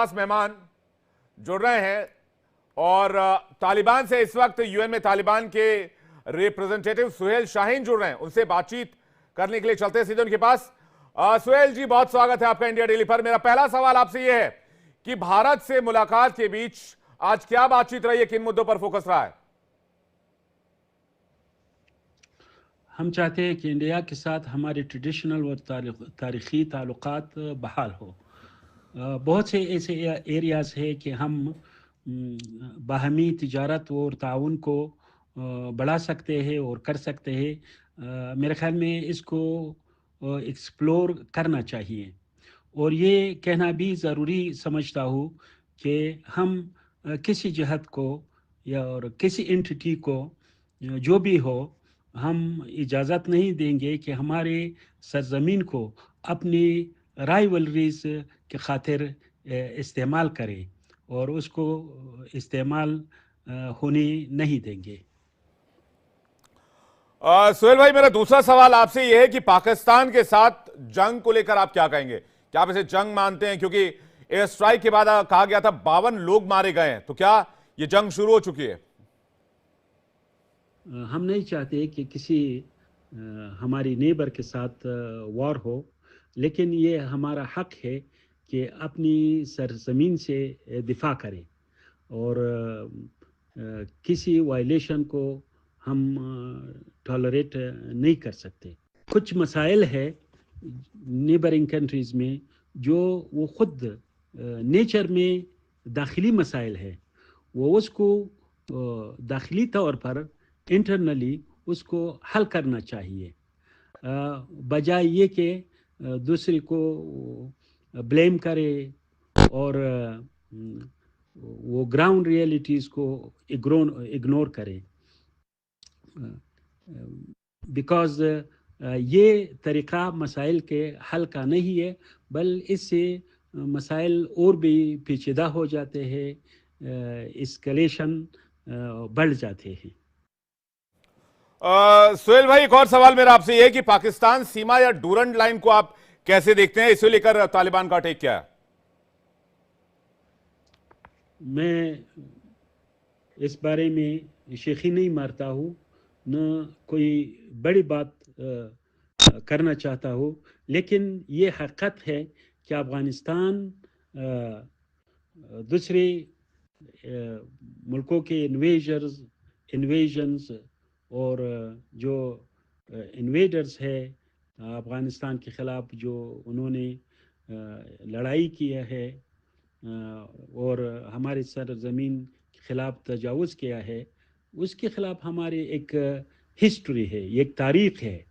खास मेहमान जुड़ रहे हैं और तालिबान से इस वक्त यूएन में तालिबान के रिप्रेजेंटेटिव सुहेल शाहीन जुड़ रहे हैं। उनसे बातचीत करने के लिए चलते हैं सीधे उनके पास। सुहेल जी, बहुत स्वागत है आपका इंडिया डेली पर। मेरा पहला सवाल आपसे यह है कि भारत से मुलाकात के बीच आज क्या बातचीत रही है, किन मुद्दों पर फोकस रहा है? हम चाहते हैं कि इंडिया के साथ हमारे ट्रेडिशनल और तारीख़ी ताल्लुकात बहाल हो। बहुत से ऐसे एरियाज़ है कि हम बाहमी तिजारत और ताउन को बढ़ा सकते हैं और कर सकते हैं। मेरे ख्याल में इसको एक्सप्लोर करना चाहिए और ये कहना भी ज़रूरी समझता हूँ कि हम किसी जहत को या और किसी एंटिटी को जो भी हो, हम इजाज़त नहीं देंगे कि हमारे सरज़मीन को अपनी राइवलरीज के खातिर इस्तेमाल करें और उसको इस्तेमाल होने नहीं देंगे। सुहेल भाई, मेरा दूसरा सवाल आपसे यह है कि पाकिस्तान के साथ जंग को लेकर आप क्या कहेंगे? क्या आप इसे जंग मानते हैं? क्योंकि एयर स्ट्राइक के बाद कहा गया था 52 लोग मारे गए हैं, तो क्या यह जंग शुरू हो चुकी है? हम नहीं चाहते कि किसी हमारी नेबर के साथ वॉर हो, लेकिन ये हमारा हक है कि अपनी सरजमीन से दिफा करें और किसी वायलेशन को हम टॉलरेट नहीं कर सकते। कुछ मसाइल है नेबरिंग कंट्रीज़ में जो वो खुद नेचर में दाखिली मसाइल है, वो उसको दाखिली तौर पर इंटरनली उसको हल करना चाहिए, बजाय ये कि दूसरे को ब्लेम करे और वो ग्राउंड रियलिटीज़ को इग्नोर करे। बिकॉज़ ये तरीक़ा मसाइल के हल का नहीं है, बल इससे मसाइल और भी पेचीदा हो जाते हैं, एस्केलेशन बढ़ जाते हैं। सुहेल भाई, एक और सवाल मेरा आपसे यह है कि पाकिस्तान सीमा या डूरंड लाइन को आप कैसे देखते हैं? इसे लेकर तालिबान का टेक क्या है? मैं इस बारे में शेखी नहीं मारता हूँ, न कोई बड़ी बात करना चाहता हूँ, लेकिन ये हकीकत है कि अफ़गानिस्तान दूसरे मुल्कों के इन्वेजन्स और जो इन्वेडर्स है अफ़गानिस्तान के ख़िलाफ़ जो उन्होंने लड़ाई किया है और हमारे सरज़मीन के ख़िलाफ़ तजावुज़ किया है, उसके ख़िलाफ़ हमारी एक हिस्ट्री है, एक तारीख़ है।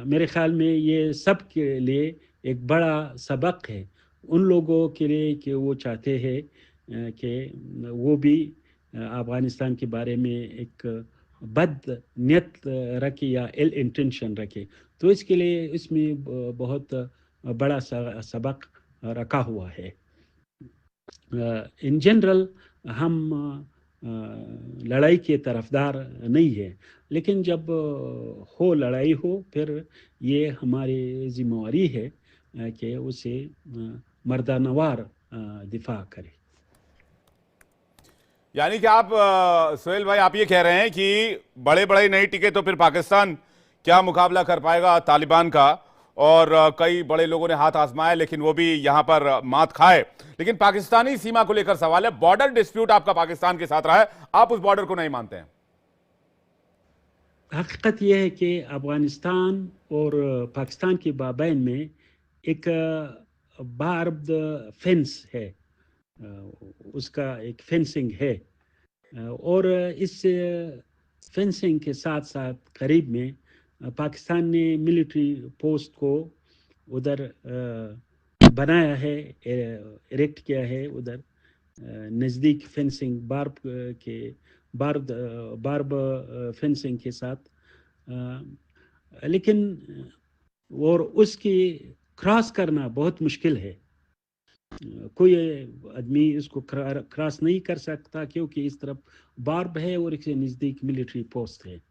मेरे ख़्याल में ये सब के लिए एक बड़ा सबक है उन लोगों के लिए कि वो चाहते हैं कि वो भी अफ़गानिस्तान के बारे में एक बद नियत रखे या इल इंटेंशन रखे, तो इसके लिए इसमें बहुत बड़ा सबक रखा हुआ है। इन जनरल हम लड़ाई के तरफदार नहीं है, लेकिन जब हो लड़ाई हो फिर ये हमारी जिम्मेवारी है कि उसे मर्दानवार दिफा करे। यानी कि आप सुहेल भाई, आप ये कह रहे हैं कि बड़े बड़े नहीं टिके तो फिर पाकिस्तान क्या मुकाबला कर पाएगा तालिबान का? और कई बड़े लोगों ने हाथ आजमाया लेकिन वो भी यहां पर मात खाए। लेकिन पाकिस्तानी सीमा को लेकर सवाल है, बॉर्डर डिस्प्यूट आपका पाकिस्तान के साथ रहा है, आप उस बॉर्डर को नहीं मानते हैं? हकीकत यह है कि अफगानिस्तान और पाकिस्तान के बाबैन में एक बार्ब्ड फेंस है, उसका एक फेंसिंग है और इस फेंसिंग के साथ साथ करीब में पाकिस्तान ने मिलिट्री पोस्ट को उधर बनाया है, इरेक्ट किया है उधर नज़दीक फेंसिंग बार्ब फेंसिंग के साथ, लेकिन और उसकी क्रॉस करना बहुत मुश्किल है। कोई आदमी इसको क्रॉस नहीं कर सकता क्योंकि इस तरफ बार्ब है और इसके नज़दीक मिलिट्री पोस्ट है।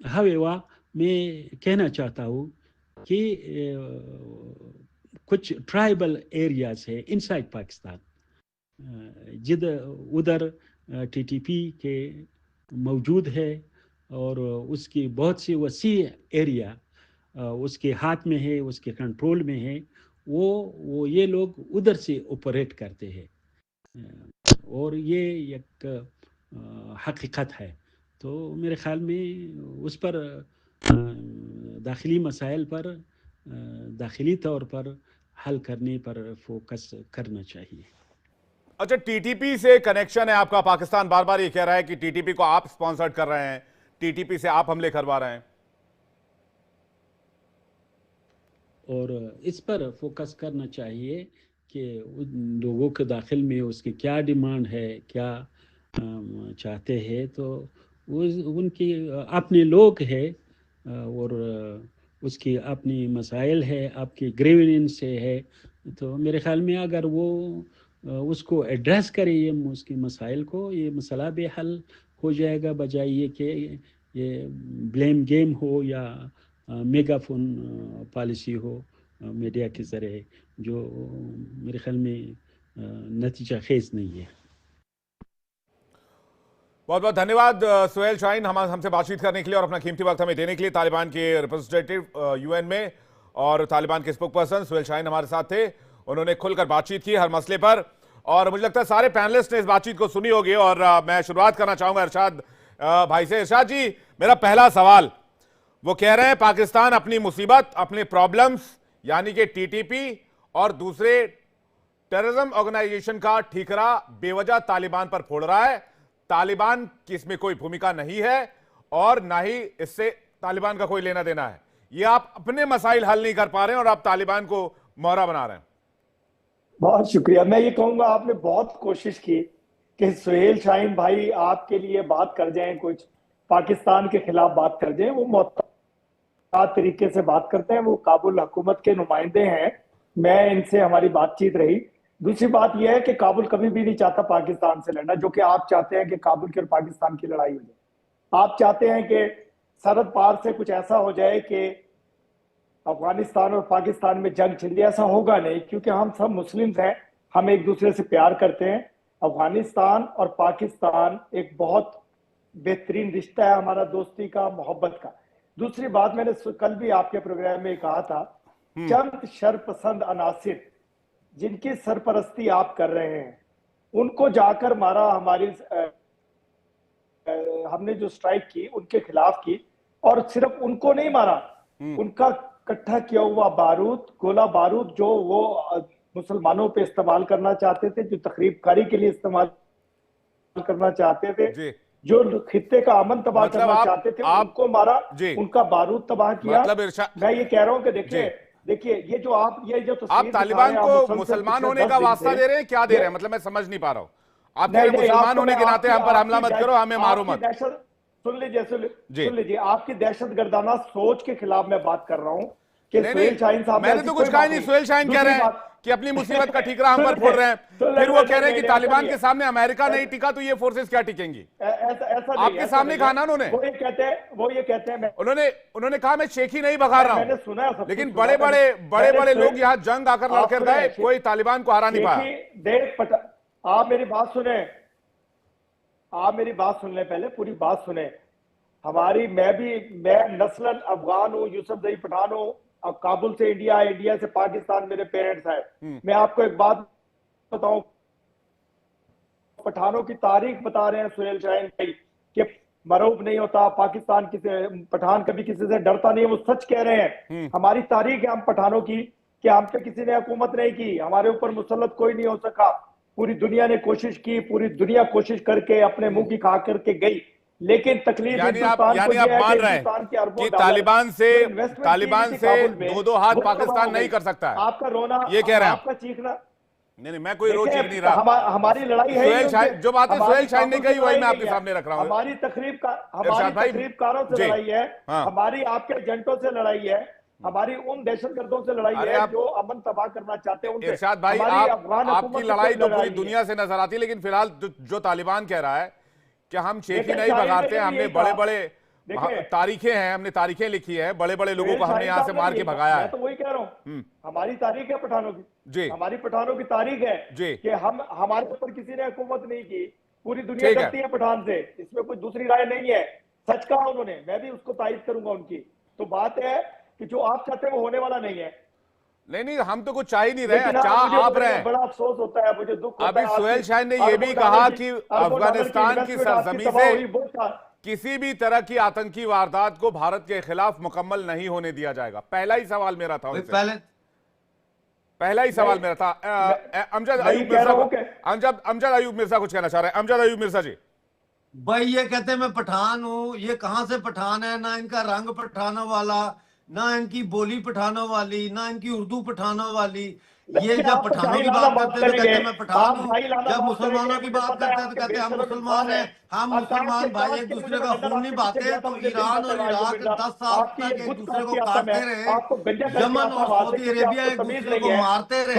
हवेवा मैं कहना चाहता हूँ कि कुछ ट्राइबल एरियाज है इनसाइड पाकिस्तान, उधर टीटीपी के मौजूद है और उसकी बहुत सी वसी एरिया उसके हाथ में है, उसके कंट्रोल में है। वो ये लोग उधर से ऑपरेट करते हैं और ये एक हकीकत है। तो मेरे ख्याल में उस पर दाखिली मसाइल पर दाखिली तौर पर हल करने पर फोकस करना चाहिए। अच्छा, टीटीपी से कनेक्शन है आपका, पाकिस्तान बार बार ये कह रहा है कि टीटीपी को आप स्पॉन्सर्ड कर रहे हैं, टीटीपी से आप हमले करवा रहे हैं, और इस पर फोकस करना चाहिए कि उन लोगों के दाखिल में उसकी क्या डिमांड है, क्या चाहते हैं। तो उनकी अपने लोग है और उसकी अपनी मसाइल है, आपकी ग्रीवेंस है। तो मेरे ख्याल में अगर वो उसको एड्रेस करे ये उसकी मसाइल को, ये मसला भी हल हो जाएगा, बजाय ये कि ये ब्लेम गेम हो या मेगाफोन पॉलिसी हो मीडिया के ज़रिए, जो मेरे ख्याल में नतीजा खेज नहीं है। बहुत बहुत धन्यवाद सुहेल शाहीन हमसे बातचीत करने के लिए और अपना कीमती वक्त हमें देने के लिए। तालिबान के रिप्रेजेंटेटिव यूएन में और तालिबान के स्पोक पर्सन सुहेल शाहीन हमारे साथ थे। उन्होंने खुलकर बातचीत की हर मसले पर और मुझे लगता है सारे पैनलिस्ट ने इस बातचीत को सुनी होगी। और मैं शुरुआत करना चाहूंगा इरशाद भाई से। इरशाद जी, मेरा पहला सवाल, वो कह रहे हैं पाकिस्तान अपनी मुसीबत, अपने प्रॉब्लम्स यानी कि टीटीपी और दूसरे टेररिज्म ऑर्गेनाइजेशन का ठीकरा बेवजह तालिबान पर फोड़ रहा है। तालिबान की इसमें कोई भूमिका नहीं है और ना ही इससे तालिबान का कोई लेना देना है। ये आप अपने मसाइल हल नहीं कर पा रहे हैं और आप तालिबान को मोहरा बना रहे हैं। बहुत शुक्रिया। मैं ये कहूंगा आपने बहुत कोशिश की कि सुहेल शाहीन भाई आपके लिए बात कर जाएं, कुछ पाकिस्तान के खिलाफ बात कर जाएं। वो मोहतात तरीके से बात करते हैं, वो काबुल हुकूमत के नुमाइंदे हैं। मैं इनसे हमारी बातचीत रही। दूसरी बात यह है कि काबुल कभी भी नहीं चाहता पाकिस्तान से लड़ना, जो कि आप चाहते हैं कि काबुल की और पाकिस्तान की लड़ाई हो जाए। आप चाहते हैं कि सरहद पार से कुछ ऐसा हो जाए कि अफगानिस्तान और पाकिस्तान में जंग छिड़ जाए। ऐसा होगा नहीं, क्योंकि हम सब मुस्लिम्स हैं, हम एक दूसरे से प्यार करते हैं। अफगानिस्तान और पाकिस्तान एक बहुत बेहतरीन रिश्ता है हमारा, दोस्ती का, मोहब्बत का। दूसरी बात, मैंने कल भी आपके प्रोग्राम में कहा था, चंद शरपसंद अनासिर जिनकी सरपरस्ती आप कर रहे हैं उनको जाकर मारा। हमने जो स्ट्राइक की उनके खिलाफ की, और सिर्फ उनको नहीं मारा, उनका इकट्ठा किया हुआ बारूद, गोला बारूद जो वो मुसलमानों पे इस्तेमाल करना चाहते थे, जो तकरीबकारी के लिए इस्तेमाल करना चाहते थे, जो खित्ते का अमन तबाह करना चाहते थे, उनको मारा, उनका बारूद तबाह किया। मैं ये कह रहा हूं कि देखिए ये जो आप तालिबान को मुसलमान होने का वास्ता दे रहे हैं, क्या दे रहे हैं? मतलब मैं समझ नहीं पा रहा हूं। आप कह रहे हैं मुसलमान होने के नाते हम पर हमला मत करो, हमें मारो मत। सुन लीजिए, आपकी दहशत गर्दाना सोच के खिलाफ मैं बात कर रहा हूं कि सुहेल शाहीन साहब, मैंने तो कुछ कहा नहीं। सुहेल शाहीन कह रहे हैं कि अपनी मुसीबत का ठीकरा हम पर फोड़ रहे हैं, फिर वो कह रहे हैं कि तालिबान के सामने अमेरिका नहीं टिका तो ये फोर्सेस क्या टिकेंगी? ऐसा आपके सामने कहा ना उन्होंने। वो ये कहते हैं उन्होंने कहा मैं शेखी नहीं भगा रहा मैंने सुना, लेकिन बड़े बड़े लोग यहाँ जंग आकर लड़कर गए, कोई तालिबान को हरा नहीं पाया। आप मेरी बात सुने, पहले पूरी बात सुने हमारी। मैं नस्लन अफगान हूँ, यूसुफ जई पठान हूँ, अब काबुल से इंडिया, इंडिया से पाकिस्तान मेरे पेरेंट्स हैं। मैं आपको एक बात बताऊं, पठानों की तारीख बता रहे हैं सुहेल शाहीन भाई कि मरूब नहीं होता पाकिस्तान, पठान कभी किसी से डरता नहीं है, वो सच कह रहे हैं। हमारी तारीख है हम पठानों की कि हम पे किसी ने हुकूमत नहीं की, हमारे ऊपर मुसल्लत कोई नहीं हो सका। पूरी दुनिया ने कोशिश की, पूरी दुनिया कोशिश करके अपने मुंह की खा करके गई, लेकिन तकलीफ यानी आप मान रहे हैं कि तालिबान से दो हाथ पाकिस्तान नहीं कर सकता है। आपका रोना, ये कह रहे हैं, आपका चीखना। नहीं, मैं कोई रो चीख नहीं रहा। हमारी लड़ाई है, जो बातें सुहेल शाहीन ने कही वही मैं आपके सामने रख रहा हूँ। हमारी तकरीबकारों से लड़ाई है, हमारी आपके एजेंटों से लड़ाई है, हमारी उन दहशतगर्दों से लड़ाई है जो अमन तबाह करना चाहते हैं। इरशाद भाई, आपकी लड़ाई तो पूरी दुनिया से नजर आती है, लेकिन फिलहाल जो तालिबान कह रहा है कि हम शेखी नहीं भगाते, हमने देखिए तारीखें हैं, हमने तारीखें लिखी है, बड़े बड़े लोगों सुहेल को हमने शाहीन यहां से साहब ने मार के ये कहा, भगाया मैं है। तो वही कह रहा हूँ, हमारी तारीख है पठानों जी। की, हमारी पठानों की तारीख है जी। कि हम, हमारे ऊपर किसी ने हुकूमत नहीं की, पूरी दुनिया ठीक है। डरती है पठान से, इसमें कोई दूसरी राय नहीं है, सच कहा उन्होंने, मैं भी उसको तारीफ करूंगा उनकी। तो बात है कि जो आप चाहते हैं वो होने वाला नहीं है। नहीं, हम तो कुछ चाह ही नहीं रहे, लेकिन चाह मुझे आप रहे हैं। बड़ा अफसोस होता है, मुझे दुख होता अभी है। सुहेल शाहीन ने यह भी अरबों कहा डॉलर कि अरबों डॉलर अफगानिस्तान की इन्वेस्टमेंट आपकी सरजमी तबाह से हुई, वो था। किसी भी तरह की आतंकी वारदात को भारत के खिलाफ मुकम्मल नहीं होने दिया जाएगा। पहला ही सवाल मेरा था उनसे, पहला ही सवाल मेरा था। अमजद अयूब मिर्जा, अमजद अयूब मिर्जा कुछ कहना चाह रहे हैं। अमजद अयूब मिर्जा जी। भाई ये कहते हैं मैं पठान हूँ, ये कहाँ से पठान है? ना इनका रंग पठानों वाला, ना इनकी बोली पठानों वाली, ना इनकी उर्दू पठानों वाली। ये जब पठानों की बात करते हैं तो कहते हैं मैं पठान हूँ, जब मुसलमानों की बात करते हैं तो कहते हैं हम मुसलमान हैं, हम मुसलमान भाई एक दूसरे का खून नहीं बहाते। तो ईरान और इराक 10 साल तक एक दूसरे को काटते रहे, यमन और सऊदी अरेबिया एक दूसरे को मारते रहे,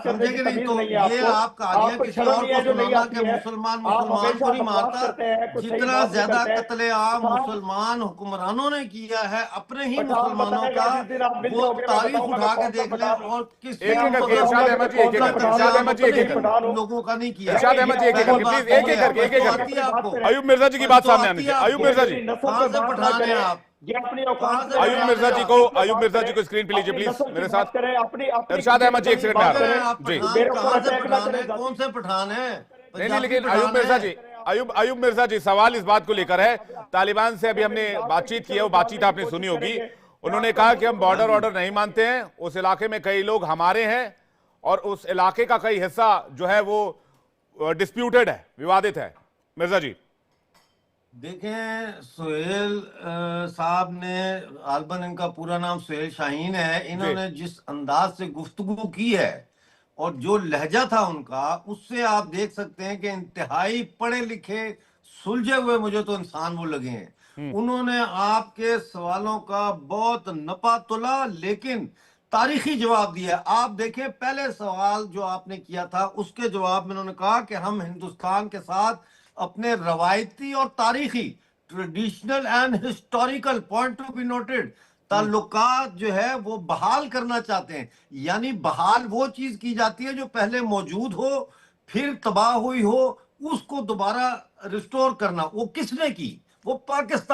समझे कि नहीं? तो ये आप कहानियां किसी और को सुनाना कि मुसलमान मुसलमान को नहीं मारता। जितना ज्यादा कत्लेआम मुसलमान हुक्मरानों ने किया है अपने ही मुसलमानों का, वो तारीख उठा के देख ले, और किस इरशाद अहमद जी एक एक करके, इरशाद अहमद जी एक एक करके, लोगों का नहीं किया। इरशाद अहमद जी एक एक करके, प्लीज एक एक करके, एक एक करके। अयूब मिर्जा जी की बात सामने आनी चाहिए। अयूब मिर्जा जी, कहां से पठान है आप? अयूब मिर्जा जी को, अयूब मिर्जा जी को स्क्रीन पे लीजिए प्लीज मेरे साथ। इरशाद अहमद जी एक सेकंड में आ रहे हैं जी। कहां से पठान है? कौन से पठान है? नहीं, लेकिन अयूब मिर्जा जी, अयूब मिर्जा जी, सवाल इस बात को लेकर है, तालिबान से अभी हमने बातचीत की है, वो बातचीत आपने सुनी होगी। उन्होंने कहा कि हम बॉर्डर ऑर्डर नहीं मानते हैं, उस इलाके में कई लोग हमारे हैं और उस इलाके का कई हिस्सा जो है वो डिस्प्यूटेड है, विवादित है। मिर्जा जी देखें, सुहेल साहब ने, आलबन इनका पूरा नाम सुहेल शाहीन है, इन्होंने जिस अंदाज से गुफ्तगू की है और जो लहजा था उनका, उससे आप देख सकते हैं कि इंतहाई पढ़े लिखे सुलझे हुए मुझे तो इंसान वो लगे हैं। उन्होंने आपके सवालों का बहुत नपा तुला लेकिन तारीखी जवाब दिया। आप देखें, पहले सवाल जो आपने किया था उसके जवाब में उन्होंने कहा कि हम हिंदुस्तान के साथ अपने रवायती और तारीखी, traditional and historical point to be noted, ताल्लुकात जो है वो बहाल करना चाहते हैं। यानी बहाल वो चीज की जाती है जो पहले मौजूद हो फिर तबाह हुई हो, उसको दोबारा रिस्टोर करना। वो किसने की? वो पाकिस्तान